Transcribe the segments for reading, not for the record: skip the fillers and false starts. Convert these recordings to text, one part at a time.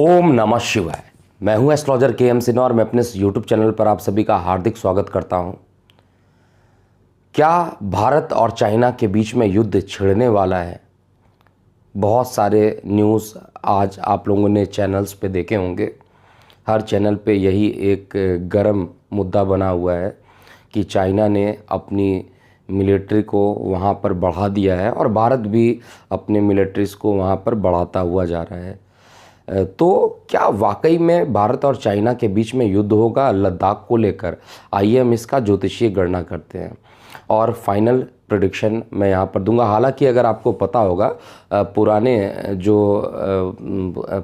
ओम नमः शिवाय। मैं हूं एस्ट्रोलॉजर के सिन्हा और मैं अपने इस यूट्यूब चैनल पर आप सभी का हार्दिक स्वागत करता हूं। क्या भारत और चाइना के बीच में युद्ध छिड़ने वाला है? बहुत सारे न्यूज़ आज आप लोगों ने चैनल्स पे देखे होंगे। हर चैनल पे यही एक गर्म मुद्दा बना हुआ है कि चाइना ने अपनी मिलिट्री को वहाँ पर बढ़ा दिया है और भारत भी अपने मिलिट्रीज़ को वहाँ पर बढ़ाता हुआ जा रहा है। तो क्या वाकई में भारत और चाइना के बीच में युद्ध होगा लद्दाख को लेकर? आइए हम इसका ज्योतिषीय गणना करते हैं और फाइनल प्रेडिक्शन मैं यहाँ पर दूंगा। हालांकि अगर आपको पता होगा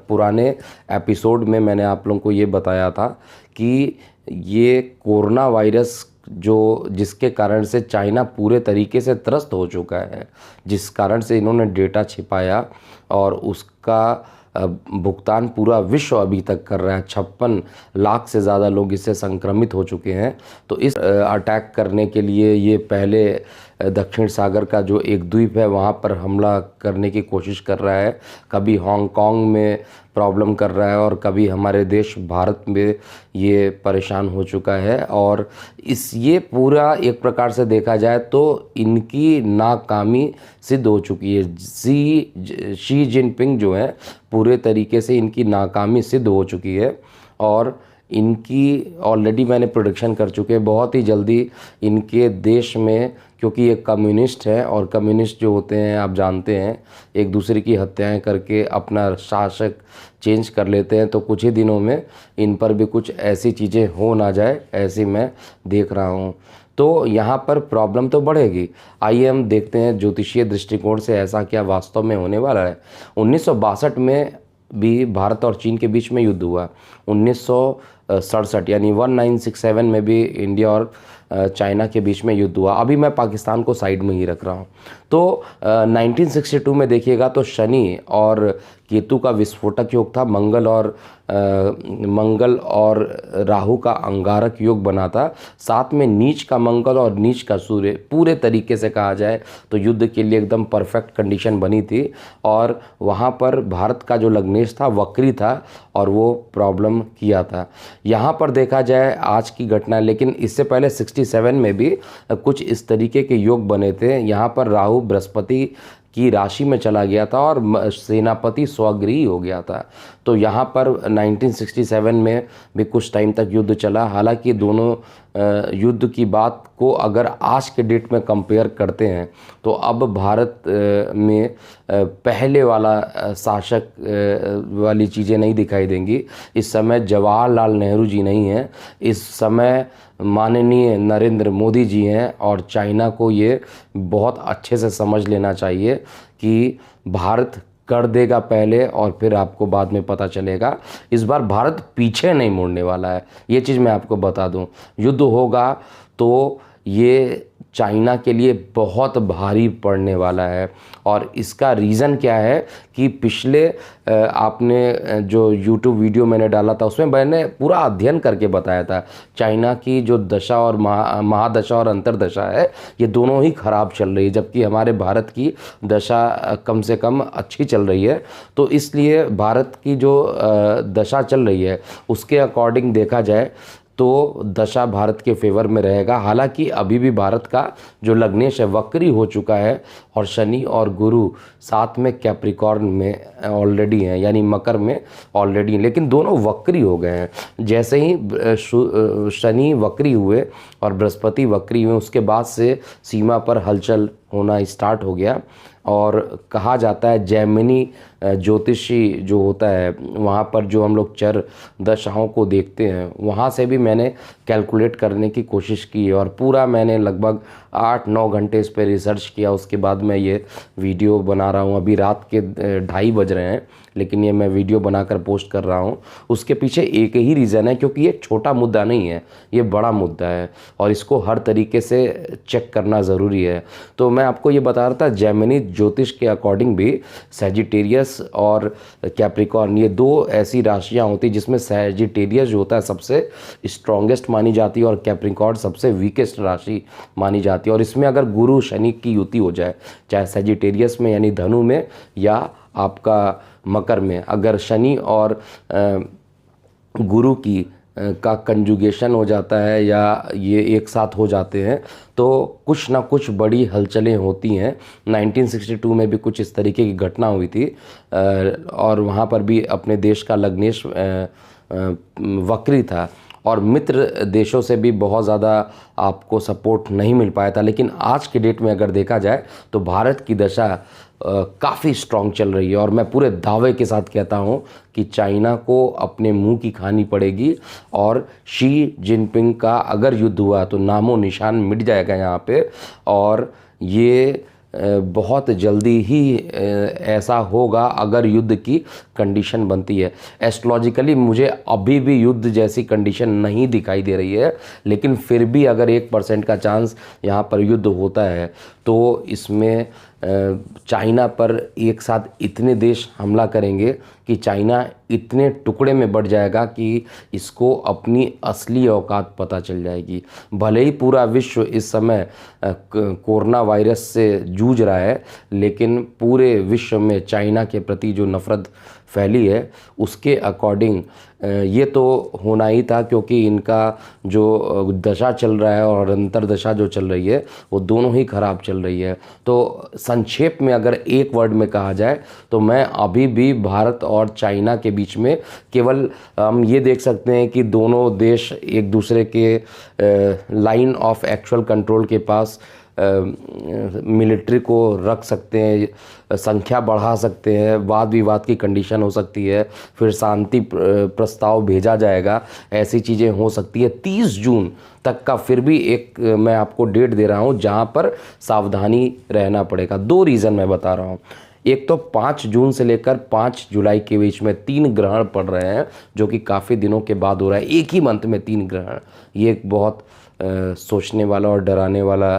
पुराने एपिसोड में मैंने आप लोगों को ये बताया था कि ये कोरोना वायरस जिसके कारण से चाइना पूरे तरीके से त्रस्त हो चुका है, जिस कारण से इन्होंने डेटा छिपाया और उसका भुगतान पूरा विश्व अभी तक कर रहा है। 56 लाख से ज़्यादा लोग इससे संक्रमित हो चुके हैं। तो इस अटैक करने के लिए ये पहले दक्षिण सागर का जो एक द्वीप है वहाँ पर हमला करने की कोशिश कर रहा है। कभी हांगकांग में प्रॉब्लम कर रहा है और कभी हमारे देश भारत में ये परेशान हो चुका है। और ये पूरा एक प्रकार से देखा जाए तो इनकी नाकामी सिद्ध हो चुकी है। शी जिनपिंग जो है पूरे तरीके से इनकी नाकामी सिद्ध हो चुकी है और इनकी ऑलरेडी मैंने प्रोडिक्शन कर चुके हैं। बहुत ही जल्दी इनके देश में, क्योंकि ये कम्युनिस्ट हैं और कम्युनिस्ट जो होते हैं आप जानते हैं एक दूसरे की हत्याएं करके अपना शासक चेंज कर लेते हैं, तो कुछ ही दिनों में इन पर भी कुछ ऐसी चीज़ें हो ना जाए, ऐसी मैं देख रहा हूँ। तो यहाँ पर प्रॉब्लम तो बढ़ेगी। आइए हम देखते हैं ज्योतिषीय दृष्टिकोण से ऐसा क्या वास्तव में होने वाला है। 1962 में भी भारत और चीन के बीच में युद्ध हुआ। 1967 यानी 1967 में भी इंडिया और चाइना के बीच में युद्ध हुआ। अभी मैं पाकिस्तान को साइड में ही रख रहा हूँ। तो 1962 में देखिएगा तो शनि और केतु का विस्फोटक योग था। मंगल और राहु का अंगारक योग बना था। साथ में नीच का मंगल और नीच का सूर्य, पूरे तरीके से कहा जाए तो युद्ध के लिए एकदम परफेक्ट कंडीशन बनी थी। और वहाँ पर भारत का जो लग्नेश था वक्री था और वो प्रॉब्लम किया था। यहाँ पर देखा जाए आज की घटना, लेकिन इससे पहले 67 में भी कुछ इस तरीके के योग बने थे। यहाँ पर राहु बृहस्पति की राशि में चला गया था और सेनापति स्वगृही हो गया था। तो यहाँ पर 1967 में भी कुछ टाइम तक युद्ध चला। हालांकि दोनों युद्ध की बात को अगर आज के डेट में कंपेयर करते हैं तो अब भारत में पहले वाला शासक वाली चीज़ें नहीं दिखाई देंगी। इस समय जवाहरलाल नेहरू जी नहीं हैं, इस समय माननीय नरेंद्र मोदी जी हैं। और चाइना को ये बहुत अच्छे से समझ लेना चाहिए कि भारत कर देगा पहले और फिर आपको बाद में पता चलेगा। इस बार भारत पीछे नहीं मुड़ने वाला है, ये चीज़ मैं आपको बता दूं। युद्ध होगा तो ये चाइना के लिए बहुत भारी पड़ने वाला है। और इसका रीज़न क्या है कि पिछले आपने जो YouTube वीडियो मैंने डाला था उसमें मैंने पूरा अध्ययन करके बताया था चाइना की जो दशा और महादशा और अंतरदशा है ये दोनों ही ख़राब चल रही है, जबकि हमारे भारत की दशा कम से कम अच्छी चल रही है। तो इसलिए भारत की जो दशा चल रही है उसके अकॉर्डिंग देखा जाए तो दशा भारत के फेवर में रहेगा। हालांकि अभी भी भारत का जो लग्नेश है वक्री हो चुका है और शनि और गुरु साथ में कैप्रिकॉर्न में ऑलरेडी हैं, यानी मकर में ऑलरेडी, लेकिन दोनों वक्री हो गए हैं। जैसे ही शनि वक्री हुए और बृहस्पति वक्री हुए उसके बाद से सीमा पर हलचल होना स्टार्ट हो गया। और कहा जाता है जैमिनी ज्योतिषी जो होता है वहाँ पर जो हम लोग चर दशाओं को देखते हैं वहाँ से भी मैंने कैलकुलेट करने की कोशिश की और पूरा मैंने लगभग 8-9 घंटे इस पर रिसर्च किया। उसके बाद मैं ये वीडियो बना रहा हूँ। अभी रात के 2:30 बज रहे हैं लेकिन ये मैं वीडियो बनाकर पोस्ट कर रहा हूँ। उसके पीछे एक ही रीज़न है, क्योंकि ये छोटा मुद्दा नहीं है, ये बड़ा मुद्दा है और इसको हर तरीके से चेक करना ज़रूरी है। तो मैं आपको ये बता रहा था जैमिनी ज्योतिष के अकॉर्डिंग भी सैजिटेरियस और कैप्रिकॉर्न ये दो ऐसी राशियाँ होती जिसमें सैजिटेरियस जो होता है सबसे स्ट्रॉन्गेस्ट मानी जाती है और कैप्रिकॉर्न सबसे वीकेस्ट राशि मानी जाती है। और इसमें अगर गुरु शनि की युति हो जाए, चाहे सैजिटेरियस में यानी धनु में या आपका मकर में अगर शनि और गुरु की का कंजुगेशन हो जाता है या ये एक साथ हो जाते हैं तो कुछ ना कुछ बड़ी हलचलें होती हैं। 1962 में भी कुछ इस तरीके की घटना हुई थी और वहाँ पर भी अपने देश का लग्नेश वक्री था और मित्र देशों से भी बहुत ज़्यादा आपको सपोर्ट नहीं मिल पाया था। लेकिन आज के डेट में अगर देखा जाए तो भारत की दशा काफ़ी स्ट्रॉन्ग चल रही है और मैं पूरे दावे के साथ कहता हूँ कि चाइना को अपने मुंह की खानी पड़ेगी और शी जिनपिंग का अगर युद्ध हुआ तो नामो निशान मिट जाएगा यहाँ पे। और ये बहुत जल्दी ही ऐसा होगा अगर युद्ध की कंडीशन बनती है। एस्ट्रोलॉजिकली मुझे अभी भी युद्ध जैसी कंडीशन नहीं दिखाई दे रही है, लेकिन फिर भी अगर 1% का चांस यहाँ पर युद्ध होता है तो इसमें चाइना पर एक साथ इतने देश हमला करेंगे कि चाइना इतने टुकड़े में बढ़ जाएगा कि इसको अपनी असली औकात पता चल जाएगी। भले ही पूरा विश्व इस समय कोरोना वायरस से जूझ रहा है, लेकिन पूरे विश्व में चाइना के प्रति जो नफ़रत फैली है उसके अकॉर्डिंग ये तो होना ही था, क्योंकि इनका जो दशा चल रहा है और अंतरदशा जो चल रही है वो दोनों ही खराब चल रही है। तो संक्षेप में अगर एक वर्ड में कहा जाए तो मैं अभी भी भारत और चाइना के बीच में केवल हम ये देख सकते हैं कि दोनों देश एक दूसरे के लाइन ऑफ एक्चुअल कंट्रोल के पास मिलिट्री को रख सकते हैं, संख्या बढ़ा सकते हैं, वाद विवाद की कंडीशन हो सकती है, फिर शांति प्रस्ताव भेजा जाएगा, ऐसी चीज़ें हो सकती है। 30 जून तक का फिर भी एक मैं आपको डेट दे रहा हूँ जहाँ पर सावधानी रहना पड़ेगा। 2 रीज़न मैं बता रहा हूँ। एक तो 5 जून से लेकर 5 जुलाई के बीच में 3 ग्रहण पड़ रहे हैं जो कि काफ़ी दिनों के बाद हो रहा है। एक ही मंथ में 3 ग्रहण, ये एक बहुत सोचने वाला और डराने वाला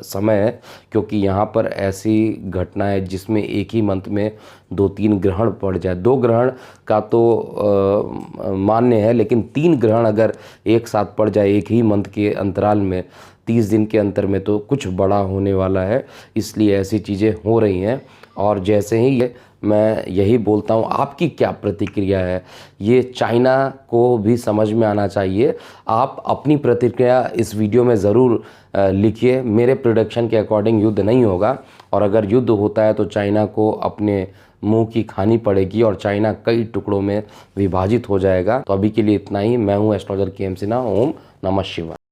समय है, क्योंकि यहाँ पर ऐसी घटना है जिसमें एक ही मंथ में 2-3 ग्रहण पड़ जाए। 2 ग्रहण का तो मान्य है, लेकिन 3 ग्रहण अगर एक साथ पड़ जाए एक ही मंथ के अंतराल में 30 दिन के अंतर में तो कुछ बड़ा होने वाला है। इसलिए ऐसी चीज़ें हो रही हैं और जैसे ही ये मैं यही बोलता हूँ, आपकी क्या प्रतिक्रिया है? ये चाइना को भी समझ में आना चाहिए। आप अपनी प्रतिक्रिया इस वीडियो में ज़रूर लिखिए। मेरे प्रोडक्शन के अकॉर्डिंग युद्ध नहीं होगा और अगर युद्ध होता है तो चाइना को अपने मुंह की खानी पड़ेगी और चाइना कई टुकड़ों में विभाजित हो जाएगा। तो अभी के लिए इतना ही। मैं हूँ एस्ट्रोलॉजर KM सिन्हा। ओम नमः शिवाय।